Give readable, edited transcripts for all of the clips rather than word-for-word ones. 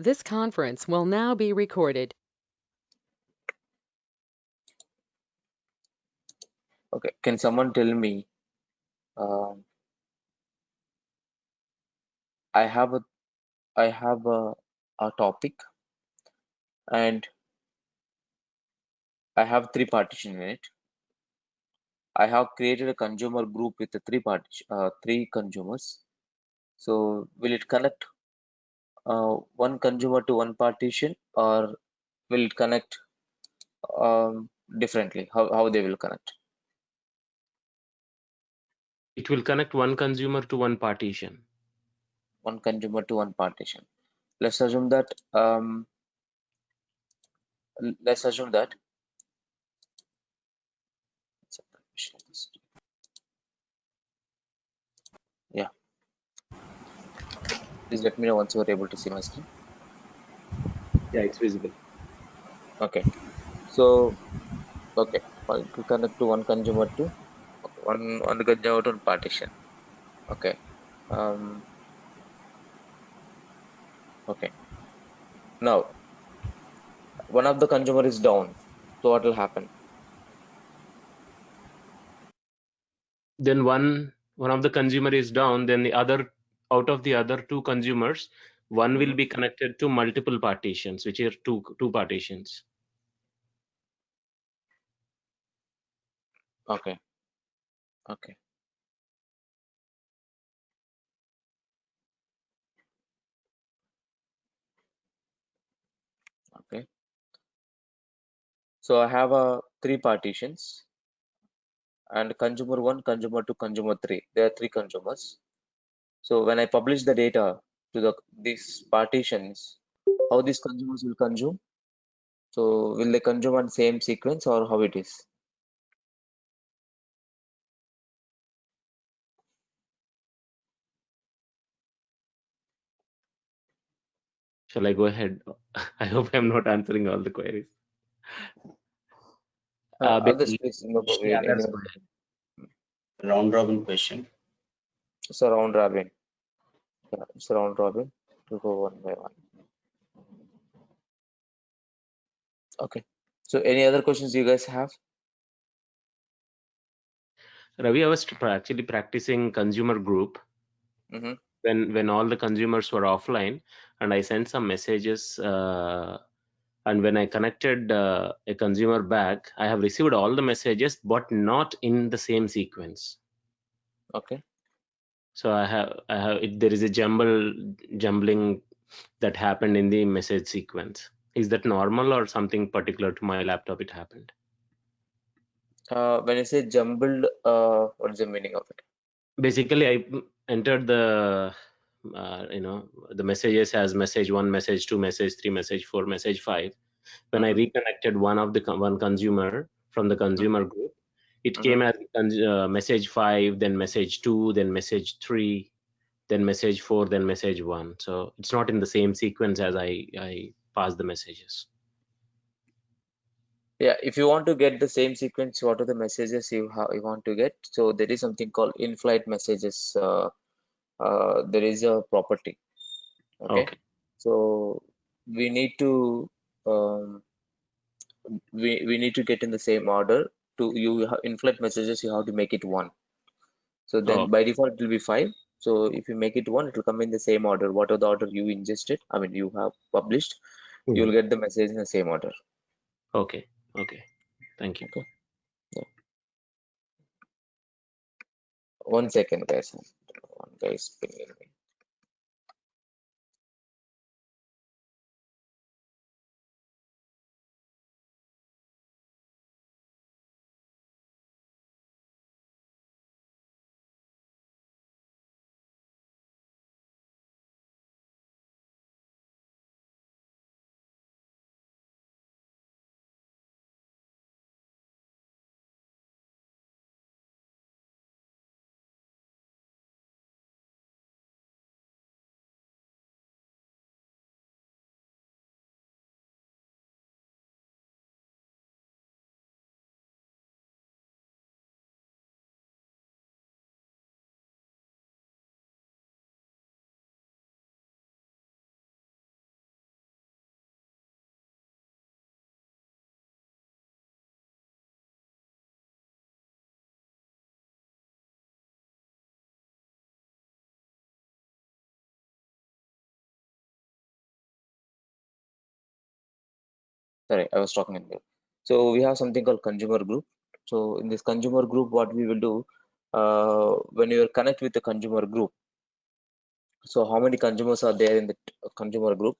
This conference will now be recorded. Okay, can someone tell me? Um, I have a topic, and I have three partition in it. I have created a consumer group with the three consumers. So will it connect one consumer to one partition, or will it connect differently? How they will connect? It will connect one consumer to one partition. One consumer to one partition. Let's assume that. Let's assume that. Yeah. Please let me know once you are able to see my screen. Yeah, it's visible. Okay. So okay, to connect to one consumer to one consumer to one partition. Okay. Okay. Now one of the consumer is down. So what will happen? Then one of the consumer is down, then the other, out of the other two consumers, one will be connected to multiple partitions, which are two partitions. Okay. Okay. Okay. So I have three partitions, and consumer one, consumer two, consumer three. There are three consumers. So when I publish the data to these partitions, how these consumers will consume? So will they consume on same sequence, or how it is? Shall I go ahead? I hope I'm not answering all the queries. Others, please, no, Yeah, that's anyone. Round robin question. It's a round robin. Yeah, it's a round robin to go one by one. Okay. So any other questions you guys have? Ravi, I was actually practicing consumer group when all the consumers were offline, and I sent some messages. And when I connected a consumer back, I have received all the messages, but not in the same sequence. Okay. So there is a jumbling that happened in the message sequence. Is that normal or something particular to my laptop it happened? When you say jumbled, what is the meaning of it? Basically, I entered the the messages as message 1, message 2, message 3, message 4, message 5. When I reconnected one consumer from the consumer group, it came as message 5, then message 2, then message 3, then message 4, then message 1. So it's not in the same sequence as I pass the messages. Yeah, if you want to get the same sequence, what are the messages you want to get? So there is something called in-flight messages. There is a property. Okay. So we need to we need to get in the same order. To in-flight messages, you have to make it 1. So then by default it will be 5. So if you make it 1, it will come in the same order. What are the order you ingested? I mean, you have published. You will get the message in the same order. Okay. Thank you. Okay. Yeah. 1 second, guys. One guy is pinging me. sorry, I was talking in there. So we have something called consumer group. So in this consumer group, what we will do, when you connect with the consumer group, so how many consumers are there in the consumer group?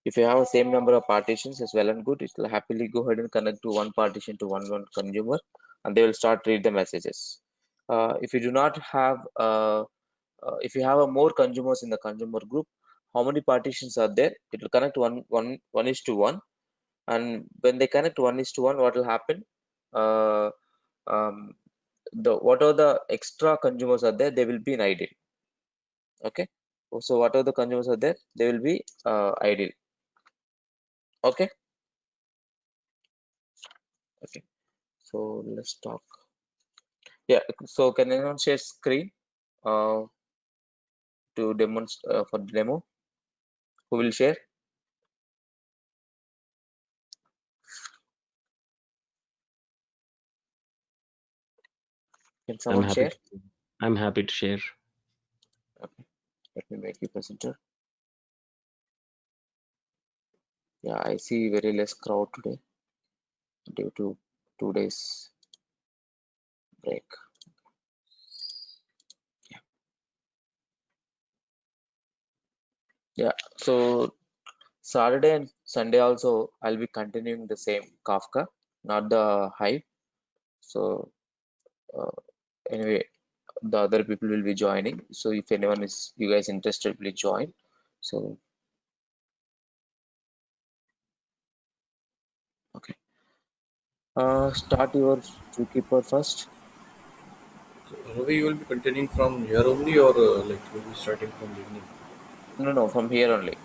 If you have the same number of partitions, it's well and good. It will happily go ahead and connect to one partition to one consumer, and they will start read the messages. If you do not have, if you have more consumers in the consumer group, how many partitions are there? It will connect one is to one, and when they connect one is to one, what will happen? Uh, what are the extra consumers are there? They will be in idle. Okay. So whatever the consumers are there, they will be idle. Okay. Okay. So let's talk. Yeah. So can anyone share screen to demonstrate for the demo? Who will share? Can I'm someone happy. share? I'm happy to share. Okay. Let me make you presenter. Yeah, I see very less crowd today due to 2 days break. Yeah. Yeah. So Saturday and Sunday also I'll be continuing the same Kafka, not the Hive. So anyway, the other people will be joining. So if anyone is you guys interested, please join. So okay. Start your zookeeper first. So Ravi, you will be continuing from here only, or like you will be starting from beginning? No, from here only.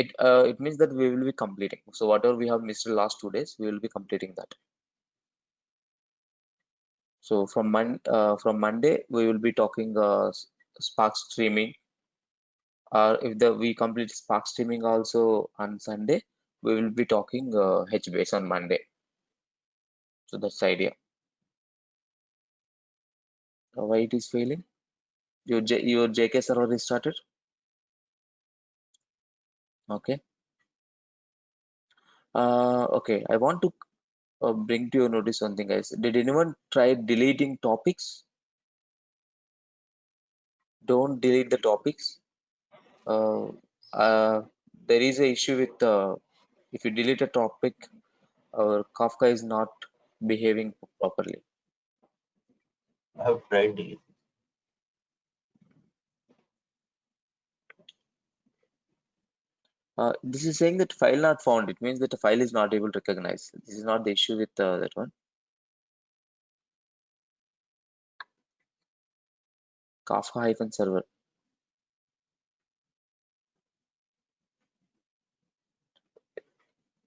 It means that we will be completing. So whatever we have missed the last 2 days, we will be completing that. So from Monday we will be talking Spark streaming. Or if we complete Spark streaming also on Sunday, we will be talking HBase on Monday. So that's the idea. Why it is failing? Your JK server is started. Okay. Okay. I want to bring to your notice something, guys. Did anyone try deleting topics? Don't delete the topics. Uh, there is a issue with if you delete a topic, our Kafka is not behaving properly. I have tried deleting. This is saying that file not found. It means that the file is not able to recognize. This is not the issue with that one. Kafka-server.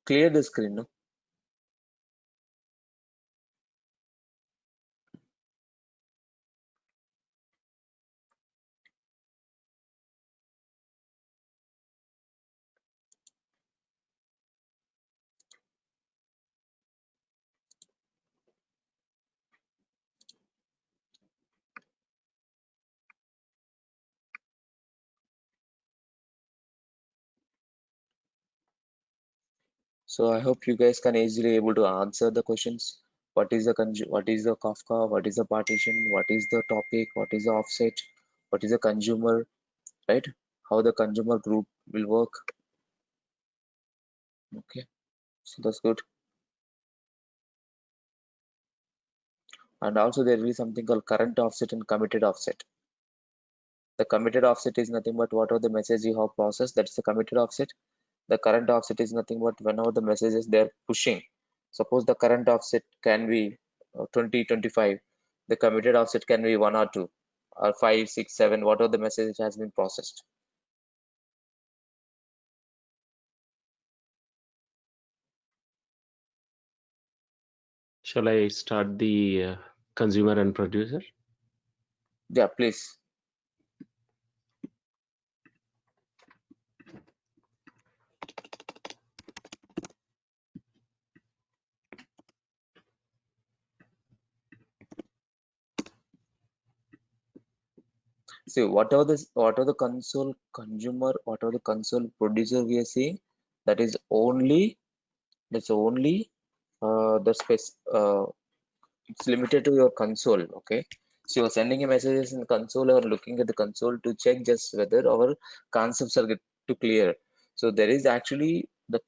Clear the screen, no? So I hope you guys can easily able to answer the questions. What is the Kafka? What is the partition? What is the topic? What is the offset? What is the consumer? Right? How the consumer group will work? Okay, so that's good. And also there will be something called current offset and committed offset. The committed offset is nothing but whatever the message you have processed, that's the committed offset. The current offset is nothing but whenever the messages they're pushing. Suppose the current offset can be 20, 25. The committed offset can be 1 or 2 or 5, 6, 7, whatever the message has been processed. Shall I start the consumer and producer? Yeah, please. See, whatever the console consumer, whatever the console producer we are seeing, that's only the space. It's limited to your console. Okay, so you're sending a messages in console or looking at the console to check just whether our concepts are get to clear. So there is actually the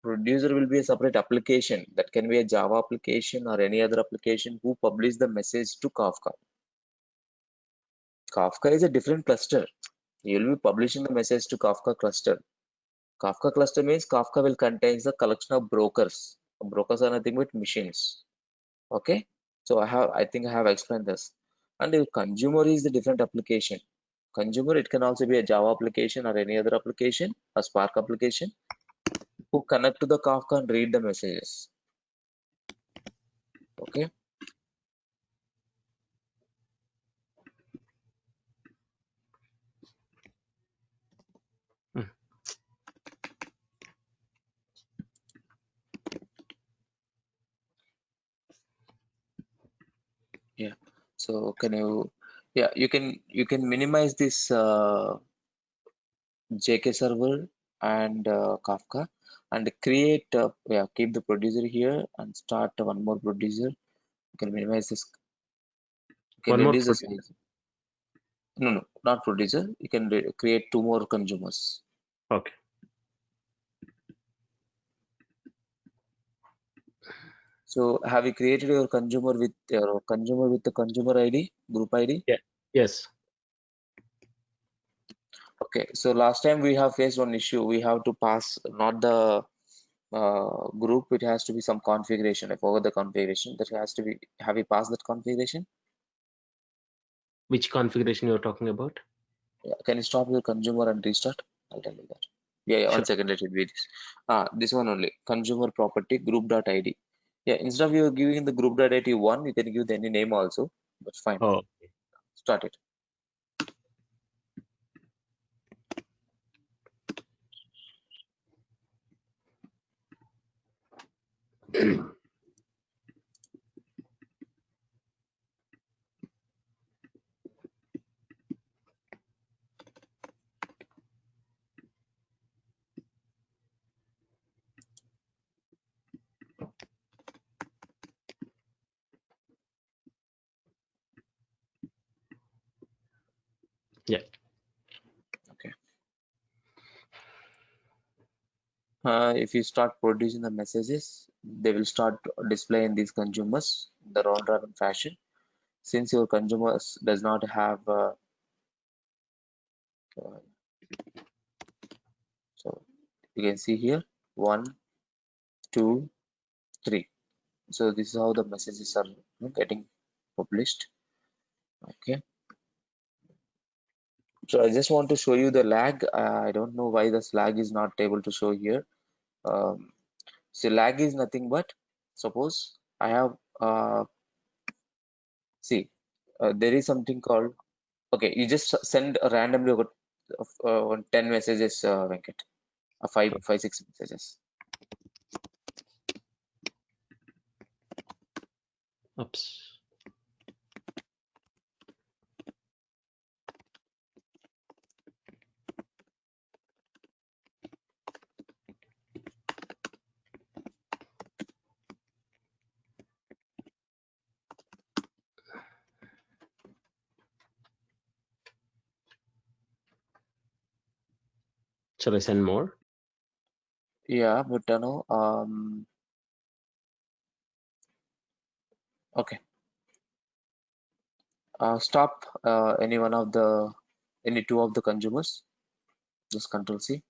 producer will be a separate application that can be a Java application or any other application who publish the message to Kafka. Kafka is a different cluster. You'll be publishing the message to Kafka cluster. Kafka cluster means Kafka will contain the collection of brokers. Brokers are nothing but machines. Okay, so I think I have explained this. And the consumer is the different application. Consumer, it can also be a Java application or any other application, a Spark application, who connect to the Kafka and read the messages. Okay. Yeah. So can you, yeah, you can minimize this JK server and Kafka and create, yeah, keep the producer here and start one more producer. You can minimize this. You can One more reduce the producer. size. No, not producer. You can create two more consumers. Okay. So have you created your consumer with the consumer ID, group ID? Yeah. Yes. Okay. So last time we have faced one issue. We have to pass not the group. It has to be some configuration. I forgot the configuration. That has to be. Have you passed that configuration? Which configuration you're talking about? Yeah. Can you stop your consumer and restart? I'll tell you that. Yeah. Sure. 1 second. Let it be this. This one only. Consumer property group.id. Yeah. Instead of you giving the group.id one, you can give any name also. That's fine. Oh. Start it. Yeah. Okay. If you start producing the messages, they will start displaying these consumers in the round robin fashion. Since your consumers does not have, so you can see here 1, 2, 3. So this is how the messages are getting published. Okay. So I just want to show you the lag. I don't know why this lag is not able to show here. So lag is nothing but, suppose I have see there is something called, okay, you just send randomly 10 messages, Venkat, 6 messages. Oops. Shall I send more? Yeah, but no, okay. Stop any two of the consumers. Just Control C.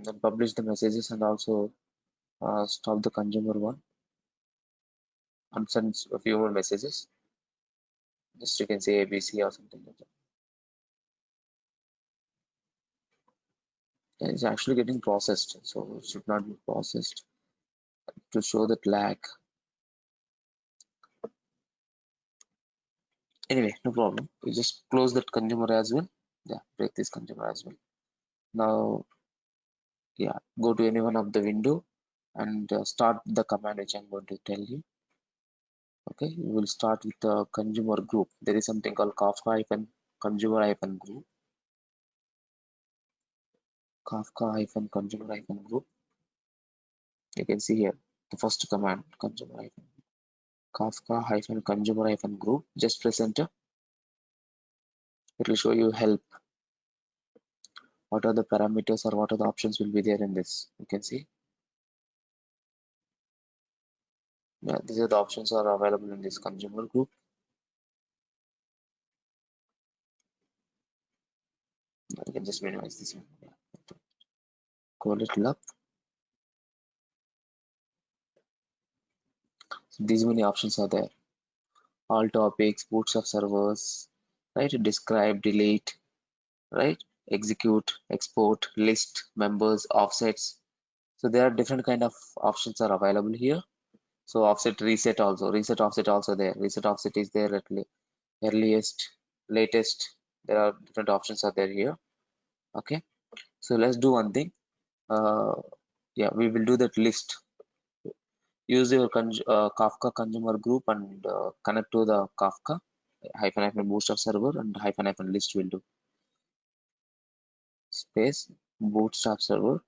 Then publish the messages and also stop the consumer one and send a few more messages. Just you can say ABC or something like that. Yeah, it's actually getting processed, so it should not be processed to show that lag. Anyway, no problem. You just close that consumer as well. Yeah, break this consumer as well. Now, yeah, go to any one of the window and start the command which I'm going to tell you. Okay, we will start with the consumer group. There is something called Kafka-consumer-group. Kafka-consumer-group. You can see here the first command, Kafka-consumer-group. Just press enter. It will show you help. What are the parameters or what are the options will be there in this? You can see. Yeah, these are the options are available in this consumer group. You can just minimize this one. Yeah. Call it up. So these many options are there. All topics, bootstrap servers, right? Describe, delete, right? Execute, export, list, members, offsets. So there are different kind of options are available here. So offset, reset also, reset offset also there. Reset offset is there at earliest, latest. There are different options are there here. Okay. So let's do one thing. Yeah, we will do that list. Use your Kafka consumer group and connect to the Kafka hyphen bootstrap server and hyphen list will do. Space bootstrap server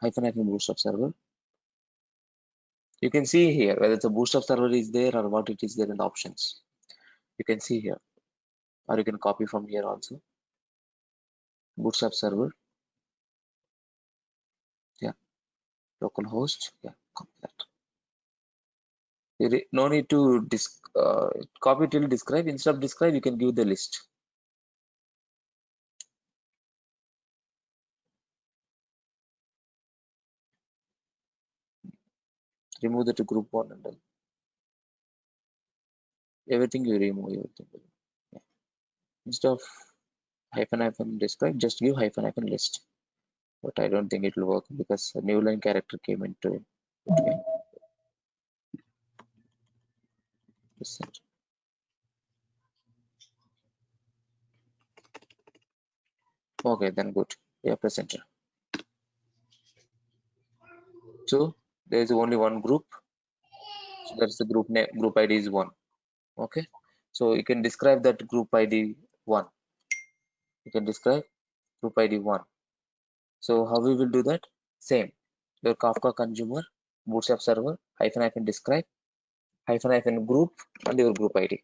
hyphen bootstrap server. You can see here whether the bootstrap server is there or what it is there in the options. You can see here, or you can copy from here also. Bootstrap server. Yeah. Localhost. Yeah. Copy that. No need to copy till describe. Instead of describe, you can give the list. Remove the group one and everything you remove everything. Yeah. Instead of hyphen describe, just give hyphen list. But I don't think it will work because a new line character came into between. Okay, then good. Yeah, press enter. So there is only one group. So that's the group name. Group ID is 1. Okay. So you can describe that group ID 1. You can describe group ID 1. So how we will do that? Same. Your Kafka consumer, bootstrap server, hyphen describe, hyphen group, and your group ID.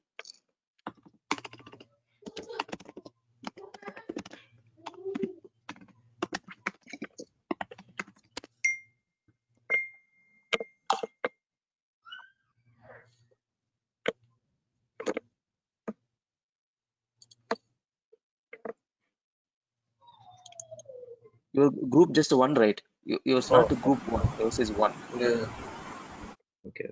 Your group just one, right? Yours not Oh, group 1. Yours is 1. Yeah. Okay.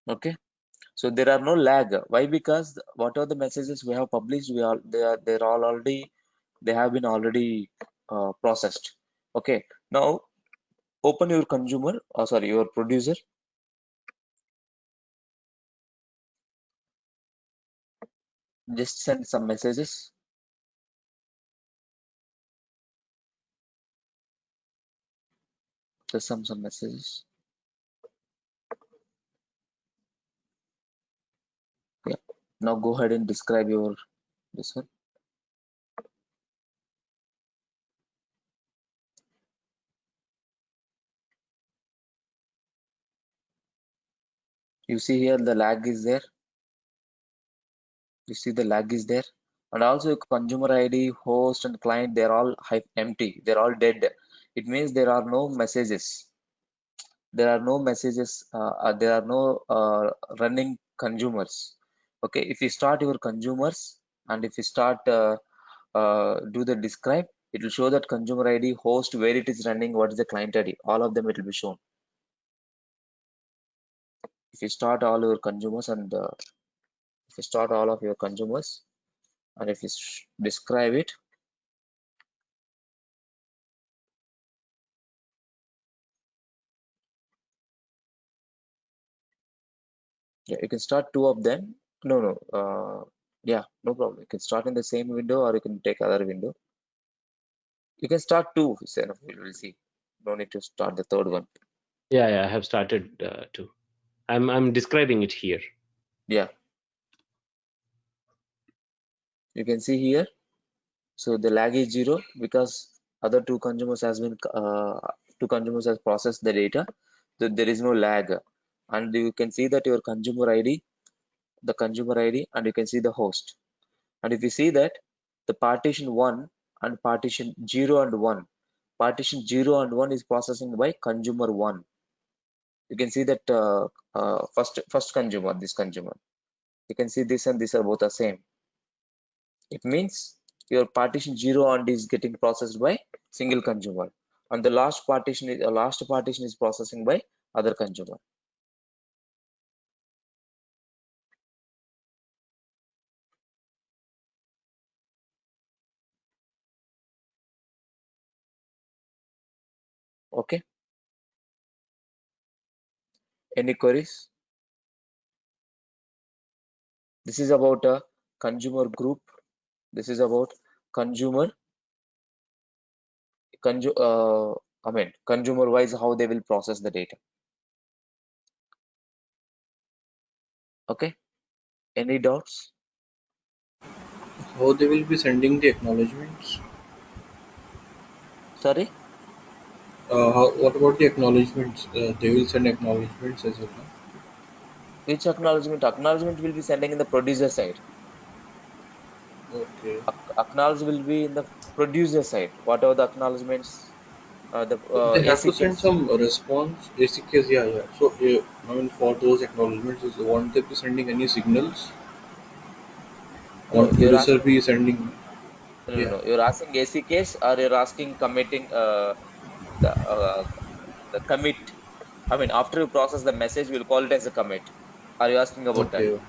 Okay. So there are no lag. Why? Because whatever the messages we have published, they're all already, they have been already processed. Okay. Now open your consumer, or sorry, your producer. Just send some messages. Just some messages. Yeah. Now go ahead and describe your this one. You see here the lag is there. You see the lag is there, and also consumer ID, host, and client, they're all empty. They're all dead. It means there are no messages. There are no messages. There are no running consumers. Okay, if you start your consumers and if you start do the describe, it will show that consumer ID, host, where it is running, what is the client ID. All of them it will be shown. If you start all your consumers and if you start all of your consumers and if you describe it, yeah, you can start 2 of them. No, yeah, no problem. You can start in the same window or you can take other window. You can start 2, we will see. no need to start the third one. Yeah, I have started too. I'm describing it here. Yeah. You can see here. So the lag is 0 because other two consumers has processed the data. So there is no lag, and you can see that your consumer ID, the consumer ID, and you can see the host. And if you see that the partition 1 and partition 0 and 1, partition 0 and 1 is processing by consumer 1. You can see that first consumer, this consumer. You can see this and this are both the same. It means your partition 0 and is getting processed by single consumer, and the last partition is processing by other consumer. Okay. Any queries? This is about a consumer group. This is about consumer wise how they will process the data. Okay. Any doubts? How they will be sending the acknowledgements? Sorry. What about the acknowledgements? They will send acknowledgements as well. No? Which acknowledgement? Acknowledgement will be sending in the producer side. Okay. Acknowledge will be in the producer side. Whatever the acknowledgements, the They have to send ACKs. some response. ACKs, yeah. So, I mean, for those acknowledgements, won't they be sending any signals? No, Won't you're producer asking. be sending? Yeah. No. You're asking ACKs or you're asking committing the uh, the commit. I mean, after you process the message, we'll call it as a commit. Are you asking about that? Okay.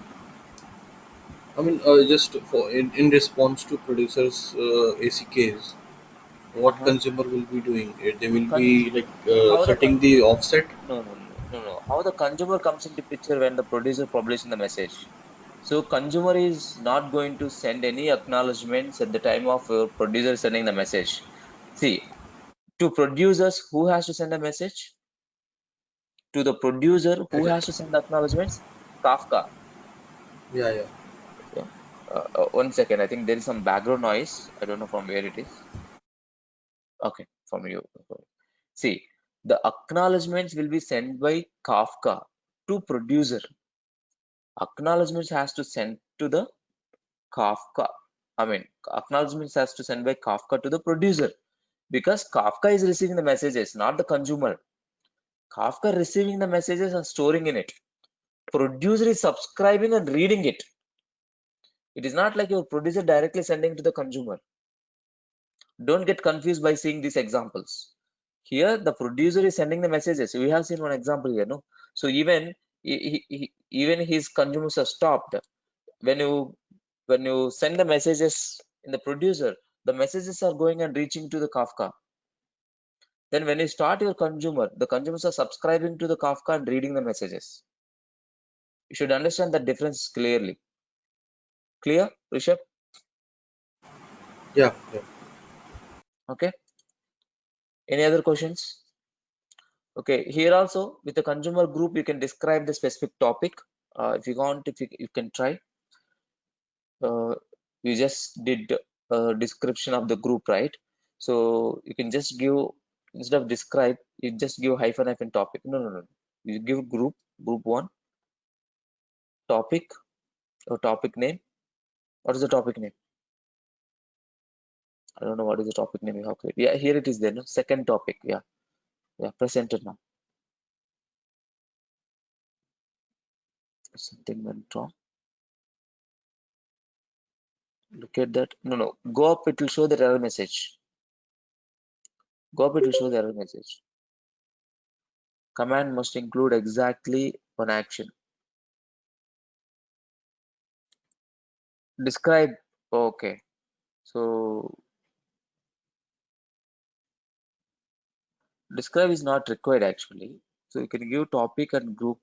I mean, just for in response to producers' ACKs, what Uh-huh. consumer will be doing? They will Con be like how the setting the offset. no. How the consumer comes into picture when the producer publishes the message. So consumer is not going to send any acknowledgements at the time of producer sending the message. See, to producers, who has to send a message? To the producer, who has to send the acknowledgements? Kafka. Yeah. Yeah. 1 second. I think there is some background noise. I don't know from where it is. Okay, from you. See, the acknowledgements will be sent by Kafka to producer. Acknowledgements has to send to the Kafka. I mean, acknowledgements has to send by Kafka to the producer because Kafka is receiving the messages, not the consumer. Kafka receiving the messages and storing in it. Producer is subscribing and reading it. It is not like your producer directly sending to the consumer. Don't get confused by seeing these examples. Here, the producer is sending the messages. We have seen one example here, no? So even even his consumers are stopped. When you send the messages in the producer, the messages are going and reaching to the Kafka. Then when you start your consumer, the consumers are subscribing to the Kafka and reading the messages. You should understand the difference clearly. Clear, Rishabh? Yeah. Okay. Any other questions? Okay. Here also with the consumer group, you can describe the specific topic. If you want, you can try. You just did a description of the group, right? So you can just give, instead of describe, you just give hyphen topic. No. You give group one, topic or topic name. What is the topic name? I don't know what is the topic name you have created. Yeah, here it is there. No? Second topic. Yeah. Press enter now. Something went wrong. Look at that. No. Go up, it will show the error message. Go up, it will show the error message. Command must include exactly one action. Describe. Okay. So describe is not required actually. So you can give topic and group.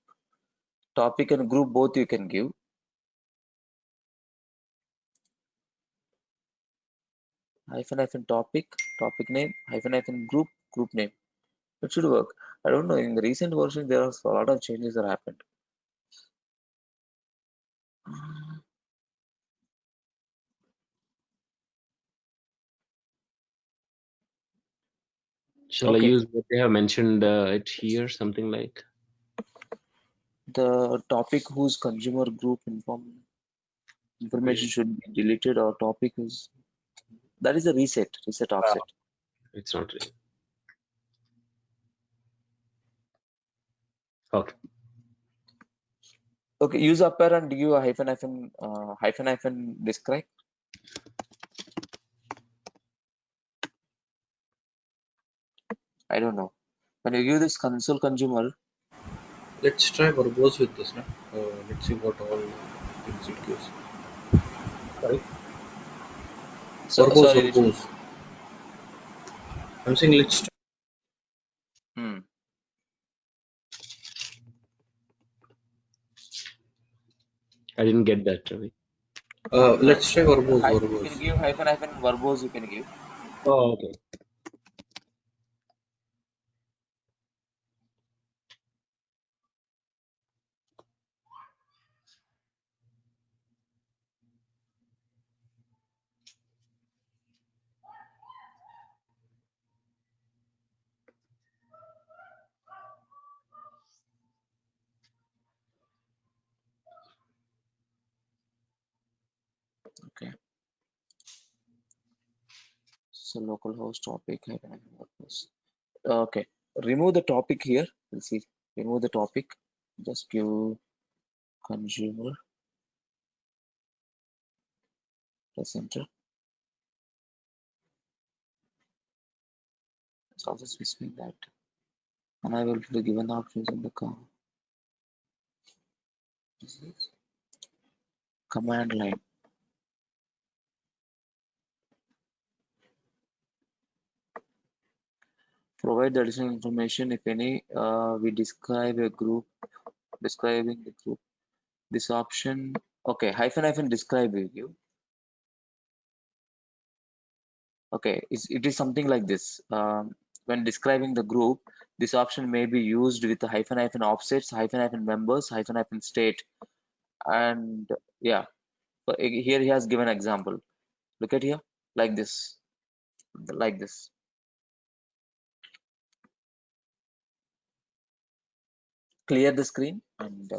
Topic and group both you can give. Hyphen topic name, hyphen group name. It should work. I don't know. In the recent version, there are a lot of changes that happened. Shall I Okay. use what they have mentioned it here? Something like The topic whose consumer group information should be deleted, or topic is that is a reset offset. it's not really. Okay. Okay, use upper and give a hyphen describe. I don't know. When you give this console consumer, Let's try verbose with this, na? Let's see what all things it gives. Sorry. Verbose, sorry. verbose. I'm saying let's try. Hmm. I didn't get that, Ravi. Let's try verbose, You can verbose. give hyphen verbose. You can give. Oh, okay. Okay. So localhost topic hyphen verbose. Okay. Remove the topic here. We'll see. Remove the topic. Just give consumer. Press enter. It's also specifying that. And I will be given the options in the command line. Provide the additional information if any. We describe a group. Describing the group. This option. Okay. Hyphen describe we give. Okay. It is something like this. When describing the group, this option may be used with the hyphen offsets, hyphen members, hyphen state, and yeah. But here he has given example. Look at here, like this, like this. Clear the screen and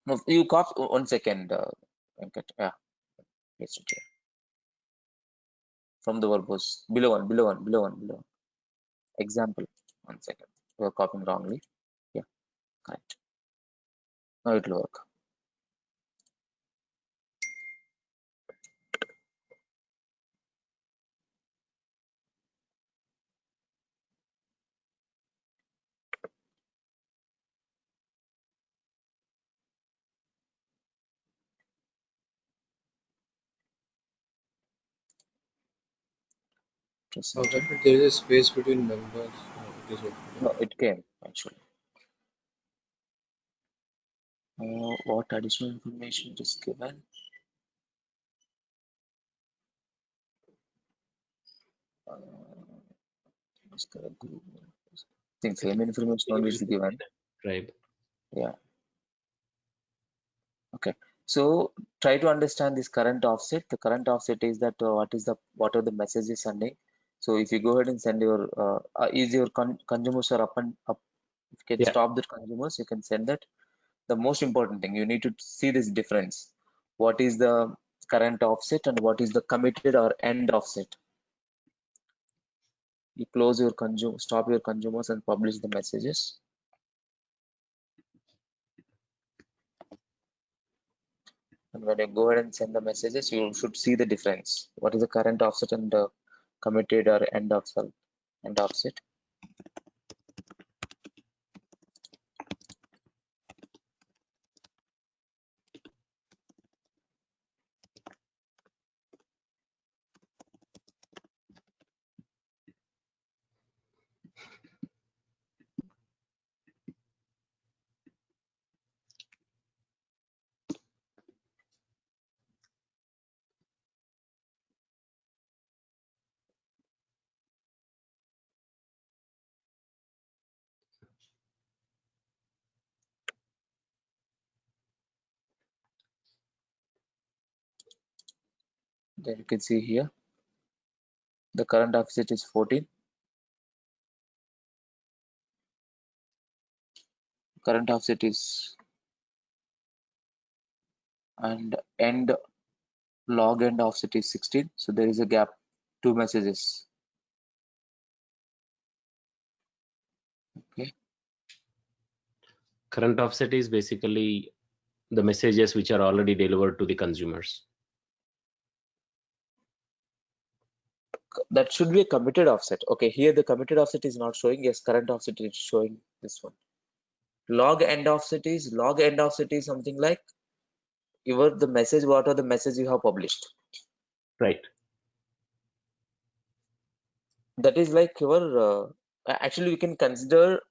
no, you copy 1 second. Venkat. Yeah, paste it here from the verbose below one. Example. 1 second. We are copying wrongly. Yeah, correct. Now it will work. Press enter. There is a space between members. It is okay. No, it came actually. What additional information is given? Describe group. I think same information only is given. Right. Yeah. Okay. So try to understand this current offset. The current offset is that what are the messages sending. So if you go ahead and send your is your consumers are up and up. If you can Yeah. stop the consumers, you can send that. The most important thing, you need to see this difference. What is the current offset and what is the committed or end offset? You close your stop your consumers and publish the messages. And when you go ahead and send the messages, you should see the difference. What is the current offset and committed or end offset? Then you can see here the current offset is 14. Current offset is, and end log end offset is 16. So there is a gap, 2 messages. Okay. Current offset is basically the messages which are already delivered to the consumers. That should be a committed offset. Okay, here the committed offset is not showing. Yes, current offset is showing this one. Log end offset is something like the message, what are the message you have published. Right. That is like your actually we can consider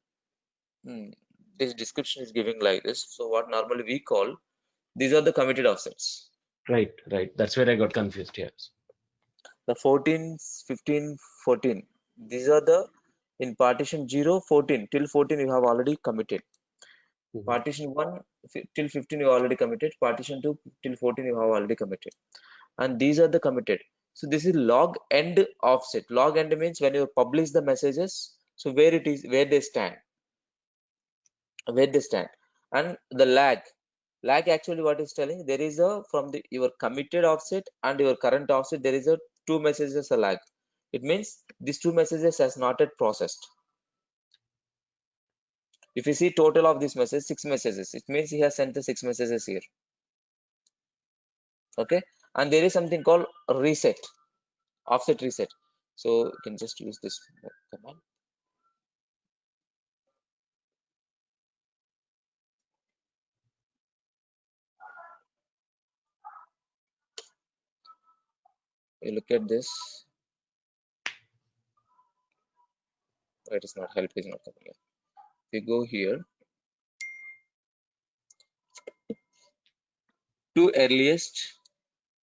this description is giving like this. So what normally we call, these are the committed offsets. Right. That's where I got confused here. The 14, 15, 14. These are the, in partition 0, 14. Till 14 you have already committed. Partition 1 till 15 you already committed. Partition 2 till 14 you have already committed. And these are the committed. So this is log end offset. Log end means when you publish the messages, so where it is, where they stand. And the lag actually what is telling, there is a, from the your committed offset and your current offset, there is a 2 messages a lag. It means these 2 messages has not yet processed. If you see total of these messages, 6 messages, it means he has sent the 6 messages here. Okay, and there is something called reset, offset reset. So you can just use this command. You look at this. It is not help, is not coming here. We go here to earliest,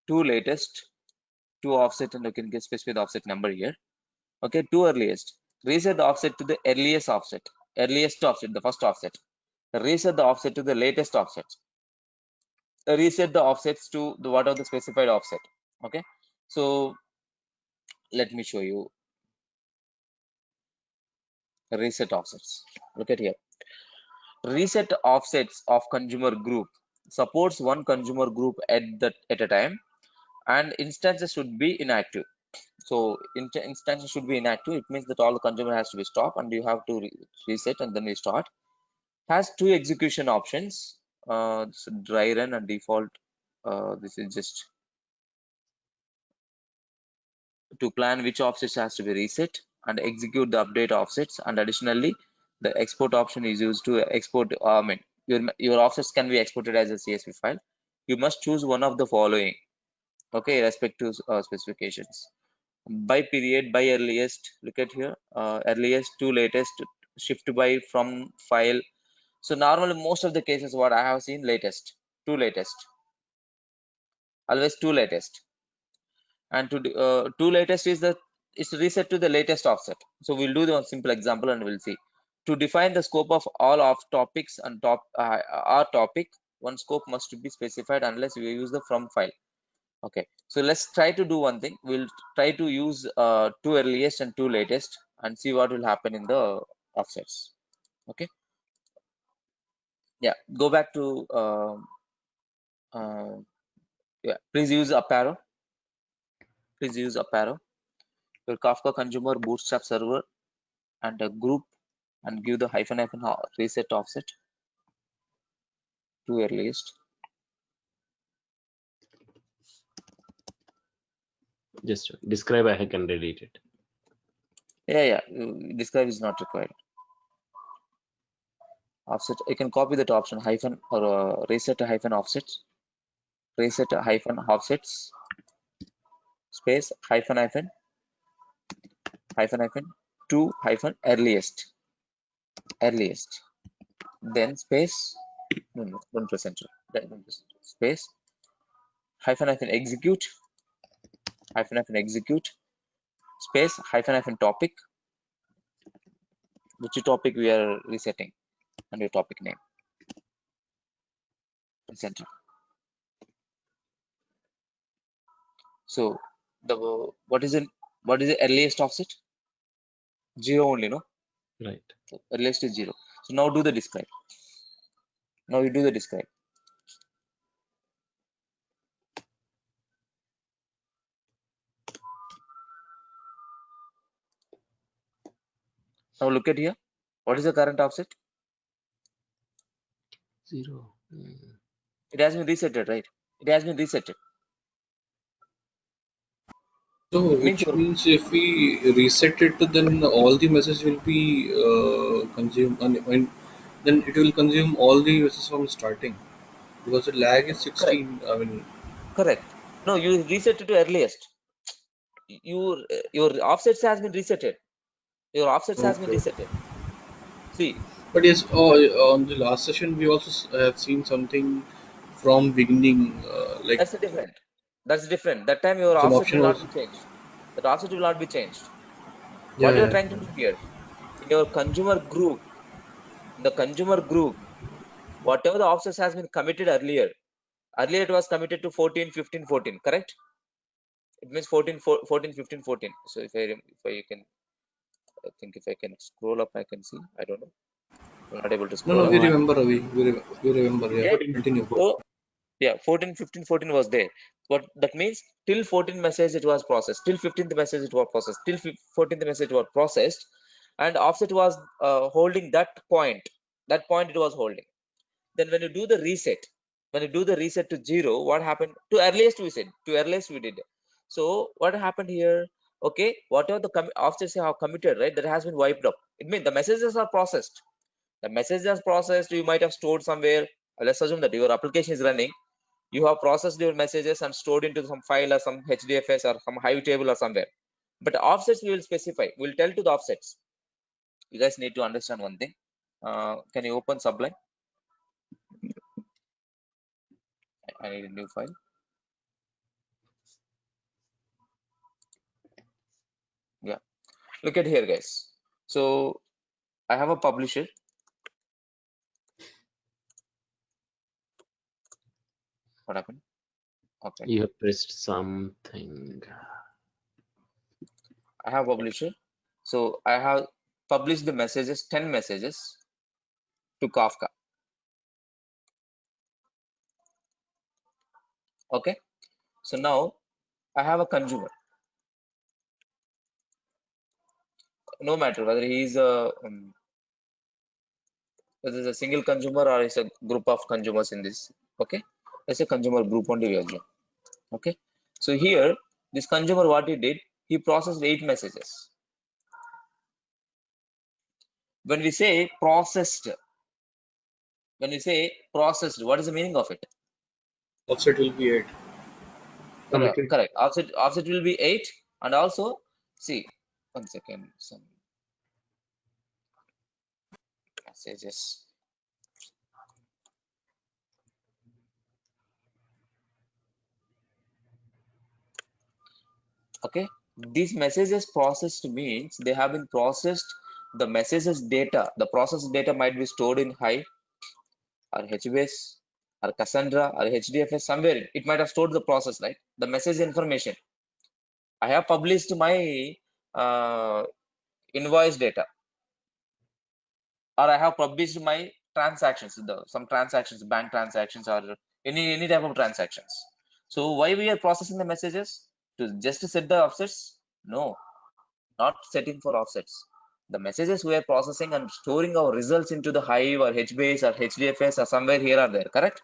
to latest, to offset, and you can get specify the offset number here. Okay, to earliest. Reset the offset to the earliest offset, the first offset. Reset the offset to the latest offset. Reset the offsets to the what are the specified offset. Okay, so let me show you reset offsets. Look at here. Reset offsets of consumer group supports one consumer group at a time, and instances should be inactive. So instances should be inactive. It means that all the consumer has to be stopped, and you have to reset and then restart. Has 2 execution options. So dry run and default. This is just to plan which offsets has to be reset and execute the update offsets. And additionally, the export option is used to export. Your offsets can be exported as a CSV file. You must choose one of the following. Okay, respect to specifications. By period, by earliest. Look at here. Earliest to latest. Shift by from file. So normally most of the cases what I have seen, latest to latest. Always to latest. And to latest is reset to the latest offset. So we'll do the simple example and we'll see. To define the scope of all of topics and our topic, one scope must be specified unless we use the from file. Okay, so let's try to do one thing. We'll try to use to earliest and to latest and see what will happen in the offsets. Okay, yeah, go back to yeah, please use up arrow. Please use up arrow. Your Kafka consumer bootstrap server and a group, and give the hyphen reset offset to earliest. Just describe, I can delete it. Yeah, describe is not required. Offset, you can copy that option, hyphen or reset hyphen offsets. Reset hyphen offsets space hyphen to hyphen earliest, then space, no, don't press enter, space hyphen execute space hyphen topic, which topic we are resetting, and your topic name. Press enter. So what is the earliest offset? 0 only, no? Right. So earliest is 0. So now do the describe. Now you do the describe. Now look at here. What is the current offset? 0. It has been resetted, right? It has been resetted. So Means which means if we reset it, then all the message will be consumed, and then it will consume all the messages from starting, because the lag is correct, 16. I mean, correct. No, you reset it to earliest. Your offsets has been resetted. Your offsets has been okay. resetted. See, But yes, on the last session we also have seen something from beginning, like that's a different. That's different. That time your some offset option will not was, be changed. That offset will not be changed. yeah, What you are yeah. trying to do here in your consumer group, in the consumer group, whatever the offsets has been committed earlier. Earlier it was committed to 14, 15, 14. Correct? It means 14, 14, 15, 14. So if I can, I think if I can scroll up, I can see. I don't know. I'm not able to No, scroll no, up. we No, remember, Ravi. We remember. Yeah, Okay. 14, 15, continue. 14. So yeah, 14, 15, 14 was there. What that means, till 14th message it was processed, till 15th message it was processed, till 14th message was processed, and offset was holding that point. That point it was holding. Then when you do the reset, to 0, what happened? To earliest we said, to earliest we did. So what happened here? Okay, whatever the offsets have committed, right, that has been wiped up. It means the messages are processed. The messages processed, you might have stored somewhere. Let's assume that your application is running. You have processed your messages and stored into some file or some HDFS or some Hive table or somewhere. But offsets we will specify. We'll tell to the offsets. You guys need to understand one thing. Can you open Sublime? I need a new file. Yeah. Look at here, guys. So I have a publisher. What happened? Okay. You have pressed something. I have publisher. So I have published the messages, 10 messages to Kafka. Okay. So now I have a consumer. No matter whether he is whether it's a single consumer or it's a group of consumers in this. Okay. It's a consumer group only we assume. Okay. So here, this consumer, what he did, he processed 8 messages. When we say processed, what is the meaning of it? Offset will be 8. Committed. Correct. Offset will be 8, and also see, 1 second, some messages. Okay, these messages processed means they have been processed. The messages data, the processed data might be stored in Hive or HBase or Cassandra or HDFS somewhere. It might have stored the process, right? The message information. I have published my invoice data, or I have published my transactions, some transactions, bank transactions, or any type of transactions. So why we are processing the messages? To just set the offsets? No, not setting for offsets. The messages we are processing and storing our results into the Hive or HBase or HDFS or somewhere here or there, correct?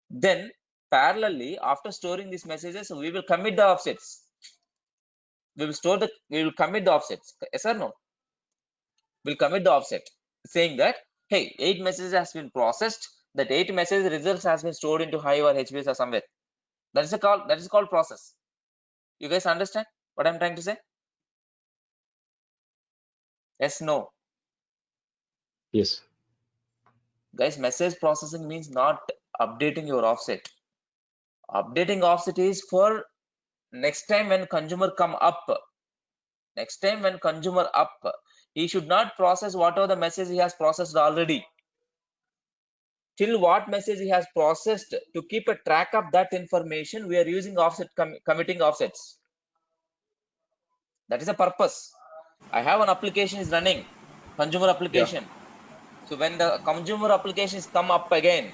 Then parallelly, after storing these messages, we will commit the offsets. We will commit the offsets. Yes or no? We'll commit the offset, saying that, hey, 8 messages has been processed. That 8 message results has been stored into Hive or HBase or somewhere. That is called process. You guys understand what I'm trying to say? Yes, no. Yes. Guys, message processing means not updating your offset. Updating offset is for next time when consumer come up. Next time when consumer up, he should not process whatever the message he has processed already. Till what message he has processed, to keep a track of that information, we are using offset committing offsets. That is the purpose. I have an application is running, consumer application. So when the consumer applications come up again,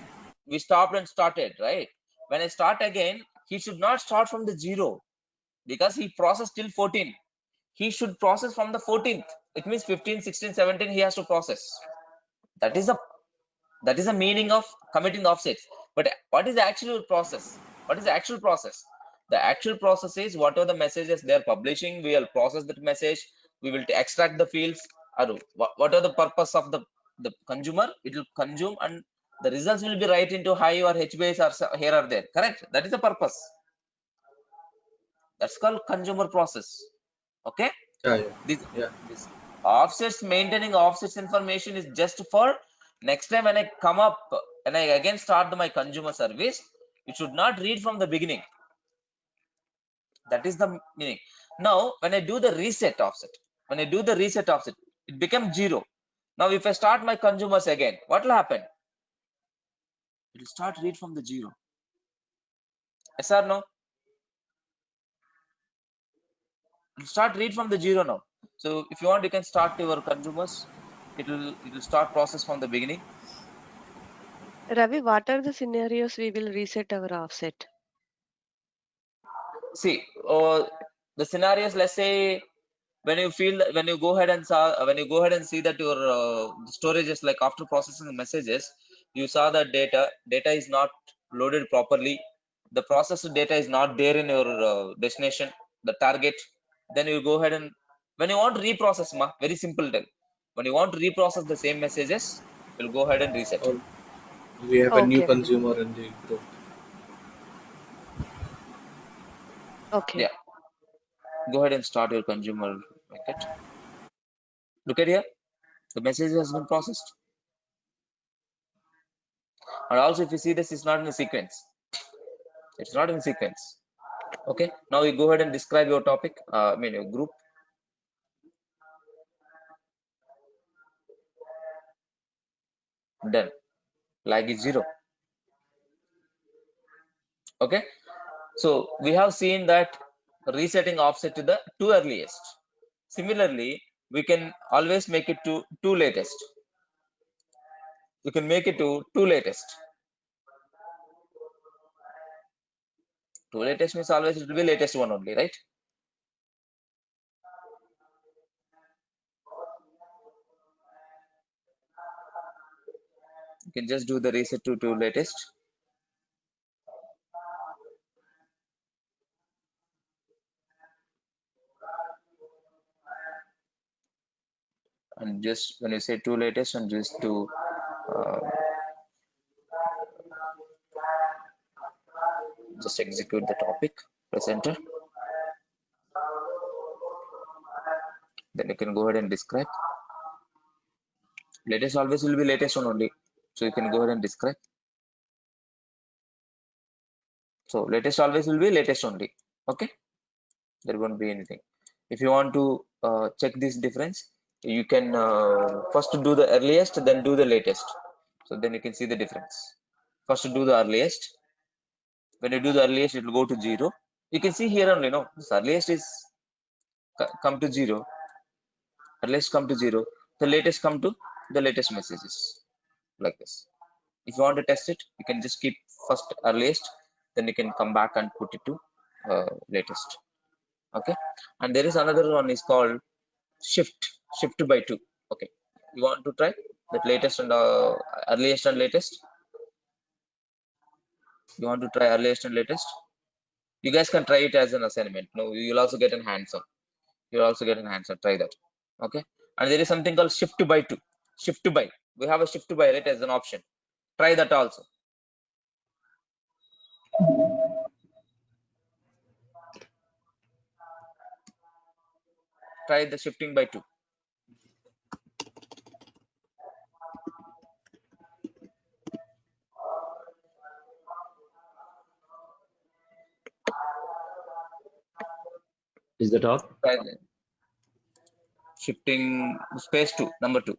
we stopped and started, right? When I start again, he should not start from the 0 because he processed till 14. He should process from the 14th. It means 15, 16, 17 he has to process. That is the meaning of committing offsets. But what is the actual process? What is the actual process? The actual process is whatever the messages they are publishing, we will process that message, we will extract the fields, or what are the purpose of the consumer, it will consume, and the results will be right into Hive or HBase or here or there. Correct? That is the purpose. That's called consumer process. Okay? This offsets, maintaining offsets information is just for next time when I come up and I again start my consumer service, it should not read from the beginning. That is the meaning. Now when I do the reset offset, it becomes 0. Now if I start my consumers again, what will happen? It will start read from the 0. Yes or no? It will start read from the 0 now. So if you want, you can start your consumers. It will start process from the beginning. Ravi, what are the scenarios we will reset our offset? See, the scenarios, let's say when you go ahead and see that your storage is like after processing the messages, you saw that data is not loaded properly, the processed data is not there in your destination, the target. Then you go ahead and when you want to reprocess, very simple then. When you want to reprocess the same messages, you'll go ahead and reset. Or we have a new Okay. consumer in the group. Okay. Yeah. Go ahead and start your consumer packet. Look at here. The message has been processed. And also if you see this is not in a sequence. It's not in sequence. Okay. Now you go ahead and describe your topic. Your group. Done. Lag is 0. Okay. So we have seen that resetting offset to the 2 earliest. Similarly, we can always make it to 2 latest. You can make it to 2 latest. 2 latest means always it will be latest one only, right? You can just do the reset to 2 latest. And just when you say 2 latest and just to just execute the topic, press enter. Then you can go ahead and describe. Latest always will be latest one only. So you can go ahead and describe. So latest always will be latest only. Okay. There won't be anything. If you want to check this difference, you can first do the earliest, then do the latest. So then you can see the difference. First do the earliest. When you do the earliest, it will go to 0. You can see here only, no, this earliest is come to 0. Earliest come to 0. The latest come to the latest messages, like this. If you want to test it, you can just keep first earliest, then you can come back and put it to latest. Okay. And there is another one is called shift by 2. Okay. You want to try that latest and earliest and latest? You want to try earliest and latest? You guys can try it as an assignment. No, you'll also get an hands-on. You'll also get an hands-on. Try that. Okay. And there is something called shift by 2. Shift by. We have a shift by, right, as an option. Try that also. Try the shifting by 2. Is that all? Try the shifting space 2, number 2.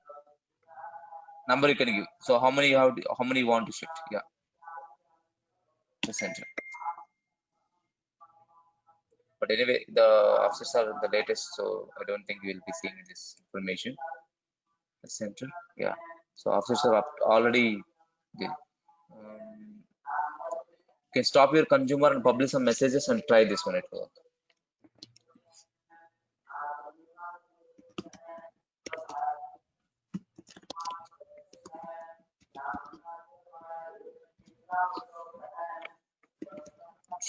Number you can give. So how many you want to shift? Yeah. The center. But anyway, the offsets are the latest, so I don't think you will be seeing this information. The center, yeah. So offsets are already there. You can stop your consumer and publish some messages and try this one at work.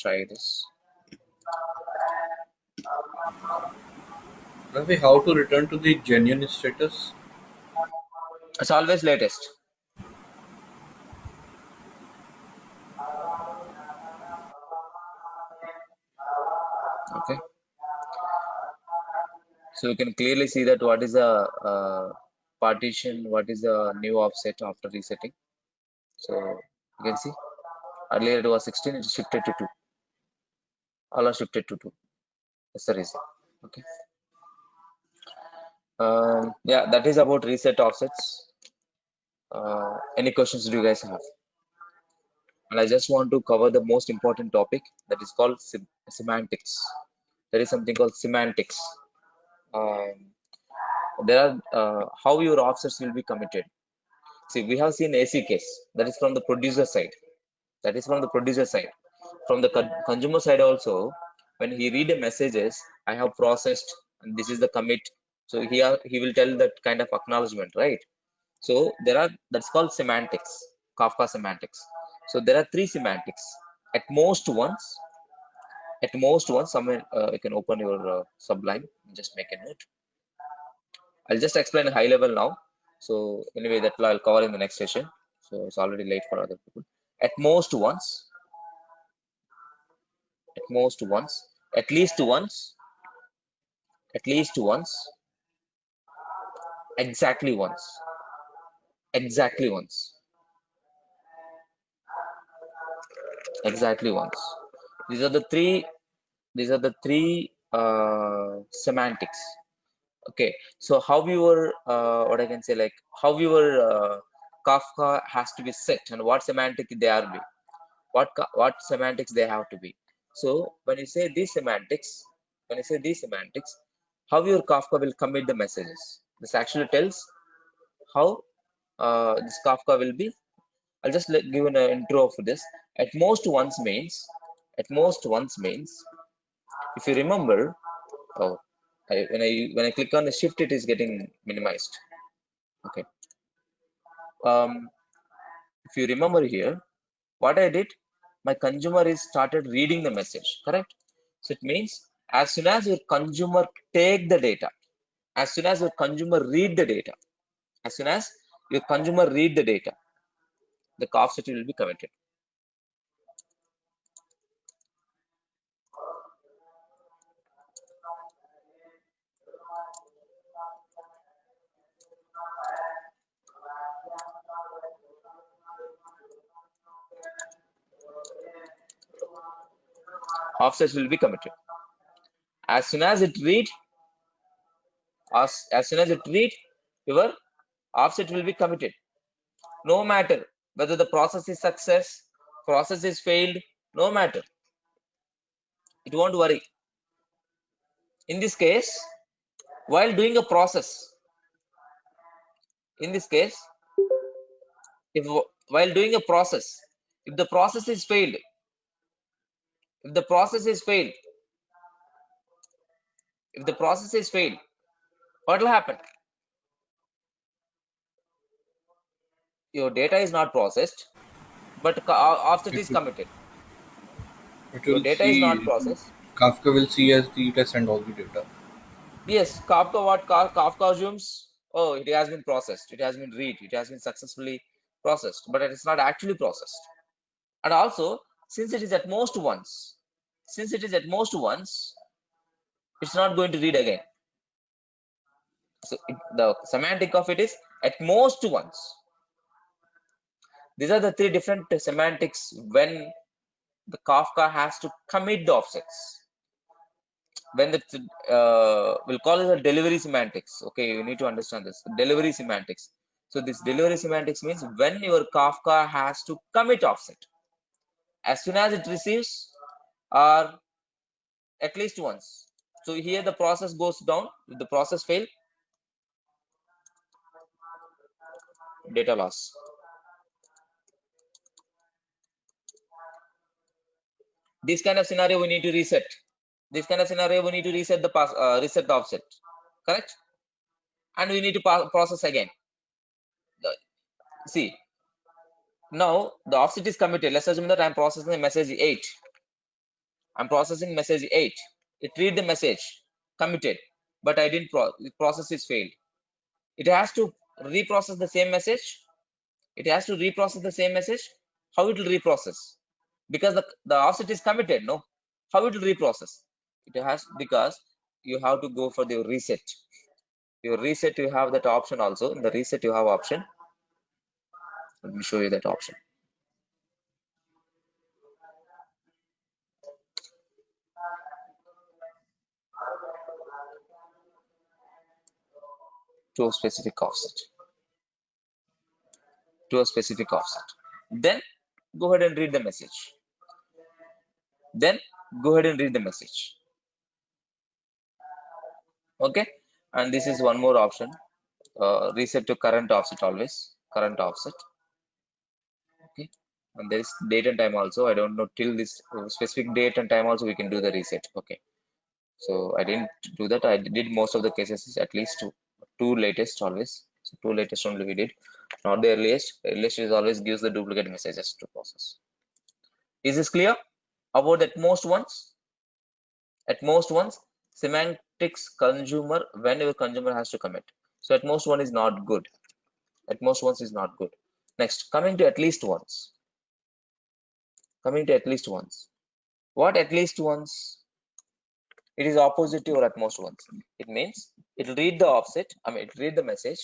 Try this. Ravi, how to return to the genuine status? It's always latest. Okay. So you can clearly see that what is the partition, what is the new offset after resetting. So you can see earlier it was 16, it shifted to 2. All are shifted to 2. That's the reason. Okay. Yeah, that is about reset offsets. Any questions do you guys have? And I just want to cover the most important topic, that is called semantics. There is something called semantics. There are how your offsets will be committed. See, we have seen AC case, that is from the producer side. That is from the producer side. From the consumer side also, when he read the messages, I have processed and this is the commit. So here he will tell that kind of acknowledgement, right? So there are, that's called semantics, Kafka semantics. So there are 3 semantics. At most once, somewhere you can open your Sublime and just make a note. I'll just explain a high level now. So anyway, that I'll cover in the next session. So it's already late for other people. At most once, at least once, exactly once, exactly once. These are the three semantics. Okay, so how your what I can say, like how your Kafka has to be set and what semantic they are be, what semantics they have to be. So when you say these semantics, how your Kafka will commit the messages. This actually tells how this Kafka will be. I'll just give an intro of this. At most once means, if you remember, oh, when I click on the shift, it is getting minimized. Okay. If you remember here, what I did, my consumer is started reading the message, correct? So it means as soon as your consumer take the data, as soon as your consumer read the data, the offset will be committed. Offsets will be committed. As soon as it read, your offset will be committed. No matter whether the process is success, process is failed, no matter. It won't worry. In this case, while doing a process, if while doing a process, if the process is failed, what will happen? Your data is not processed, but offset is committed. It Your will data is not see, processed. Kafka will see as the test and all the data. Yes, Kafka assumes, oh, it has been processed, it has been read, it has been successfully processed, but it is not actually processed. And also, since it is at most once, it's not going to read again. So the semantic of it is at most once. These are the 3 different semantics when the Kafka has to commit the offsets. When the we'll call it a delivery semantics. Okay, you need to understand this delivery semantics. So this delivery semantics means when your Kafka has to commit offset, as soon as it receives or at least once. So here the process goes down. If the process fail, data loss. This kind of scenario we need to reset. This kind of scenario we need to reset the reset the offset, correct? And we need to process again. See, now the offset is committed. Let's assume that I'm processing the message 8. I'm processing message 8. It read the message, committed, but I didn't process is failed. It has to reprocess the same message. It has to reprocess the same message. How it will reprocess? Because the offset is committed, no? How it will reprocess? It has, because you have to go for the reset. Your reset, you have that option also. In the reset, you have option. Let me show you that option. To a specific offset. To a specific offset. Then go ahead and read the message. Then go ahead and read the message. Okay. And this is one more option. Reset to current offset always. Current offset. Okay. And there is date and time also. I don't know till this specific date and time also we can do the reset. Okay. So I didn't do that. I did most of the cases at least two latest always. So two latest only we did. Not the earliest. The earliest is always gives the duplicate messages to process. Is this clear about at most once? At most once, semantics consumer when your consumer has to commit. So at most one is not good. At most once is not good. Next, coming to at least once. Coming to at least once. What at least once? It is opposite to your at most once. It means it will read the offset. I mean, it will read the message.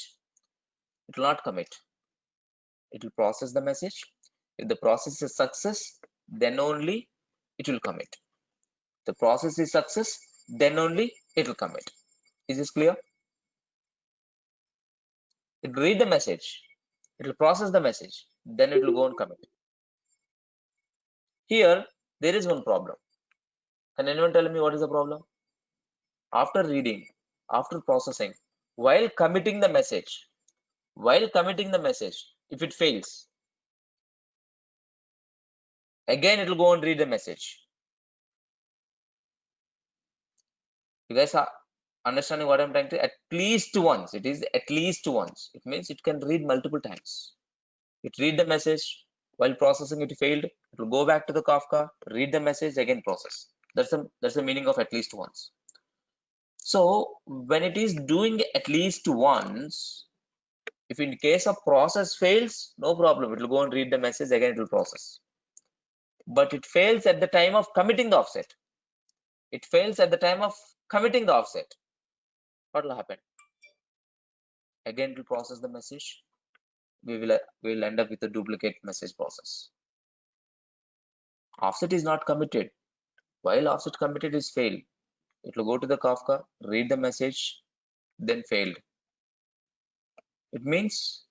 It will not commit. It will process the message. If the process is success, then only it will commit. The process is success, then only it will commit. Is this clear? It will read the message. It will process the message. Then it will go and commit. Here, there is one problem. Can anyone tell me what is the problem? After reading, after processing, while committing the message, if it fails, again it will go and read the message. You guys are understanding what I'm trying to? At least once. It is at least once. It means it can read multiple times. It read the message, while processing it failed. It will go back to the Kafka, read the message, again process. That's the meaning of at least once. So when it is doing at least once, if in case of process fails, no problem. It will go and read the message, again it will process. But it fails at the time of committing the offset. It fails at the time of committing the offset. What will happen? Again it will process the message. We will end up with a duplicate message process. Offset is not committed. While offset committed is failed, it will go to the Kafka, read the message, then failed. It means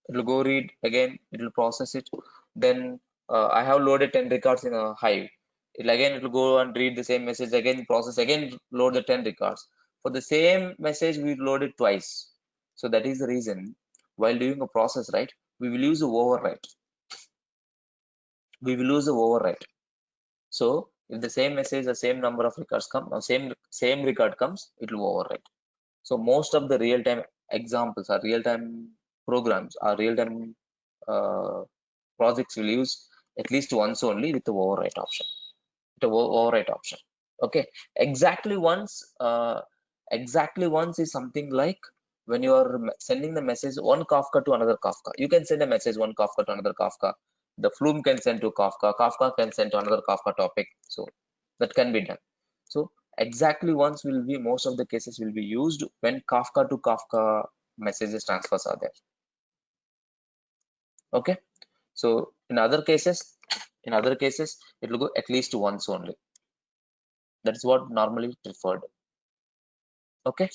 it will go read again, it will process it. Then I have loaded 10 records in a Hive. It will go and read the same message again, process again, load the 10 records. For the same message, we load it twice. So that is the reason while doing a process, right, we will use a overwrite. We will use a overwrite. So if the same message, the same number of records come, or same record comes, it will overwrite. So most of the real-time examples are real-time programs, are real-time projects will use at least once only with the overwrite option. Okay, exactly once is something like when you are sending the message one Kafka to another Kafka. You can send a message one Kafka to another Kafka. The Flume can send to Kafka. Kafka can send to another Kafka topic. So that can be done. So exactly once will be, most of the cases will be used when Kafka to Kafka messages transfers are there. Okay, so in other cases it will go at least once only. That's what normally preferred. Okay,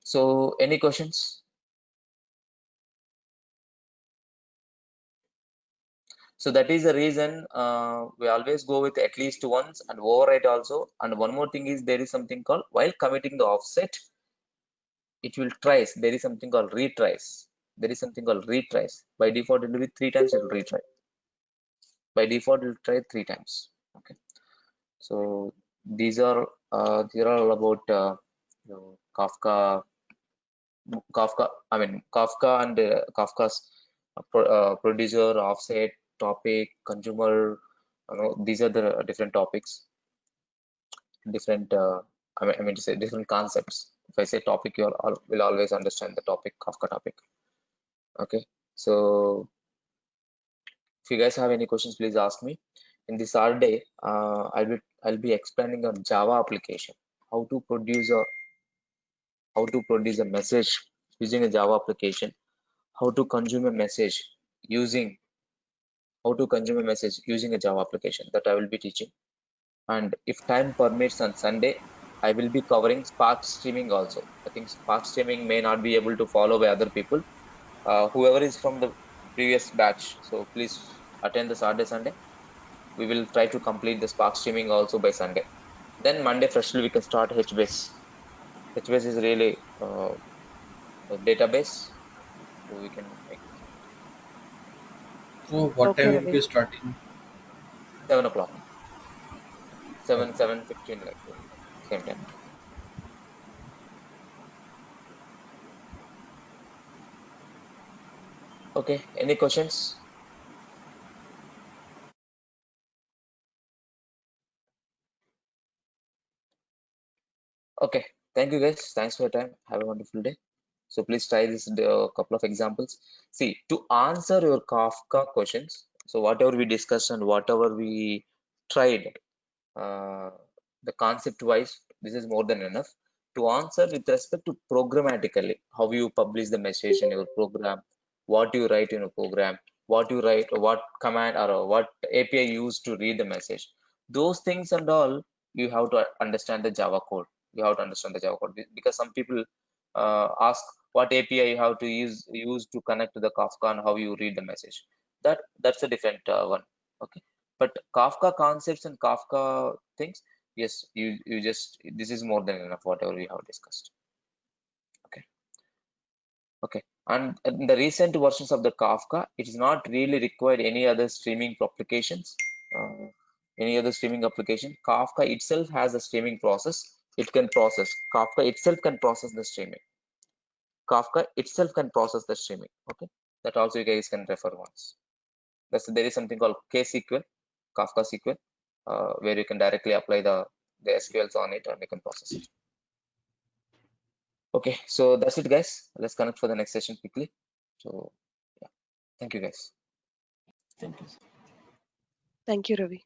so any questions? So that is the reason we always go with at least once and overwrite also. And one more thing is there is something called while committing the offset, it will trace. There is something called retrace. There is something called retrace. By default, it will be 3 times. It will retry. By default, it will try 3 times. Okay. So these are all about Kafka. I mean Kafka and Kafka's producer, offset, topic, consumer. These are the different topics, different. I mean to say different concepts. If I say topic, you will always understand the topic, Kafka topic. Okay. So if you guys have any questions, please ask me. In this other day, I'll be explaining a Java application, how to produce a message using a Java application, how to consume a message using a Java application, that I will be teaching. And if time permits on Sunday, I will be covering Spark streaming also. I think Spark streaming may not be able to follow by other people. Whoever is from the previous batch, so please attend the Saturday, Sunday. We will try to complete the Spark streaming also by Sunday. Then Monday freshly we can start HBase. HBase is really a database, so we can make it. So what Okay, time will Ravi. be starting? 7 o'clock. 7:15 like same time. Okay, any questions? Okay, thank you guys. Thanks for your time. Have a wonderful day. So please try this couple of examples. See, to answer your Kafka questions, so whatever we discussed and whatever we tried, the concept wise, this is more than enough. To answer with respect to programmatically, how you publish the message in your program, what you write in a program, what you write, or what command or what API you use to read the message, those things and all, you have to understand the Java code. You have to understand the Java code because some people ask what API you have to use to connect to the Kafka and how you read the message. That's a different one. Okay, but Kafka concepts and Kafka things, yes, you just, this is more than enough whatever we have discussed. Okay, and in the recent versions of the Kafka, it is not really required any other streaming applications. Kafka itself has a streaming process. It can process. Kafka itself can process the streaming. Okay, that also you guys can refer once. There is something called KSQL, Kafka SQL, where you can directly apply the SQLs on it and you can process it. Okay, so that's it, guys. Let's connect for the next session quickly. So yeah, thank you, guys. Thank you. Thank you, Ravi.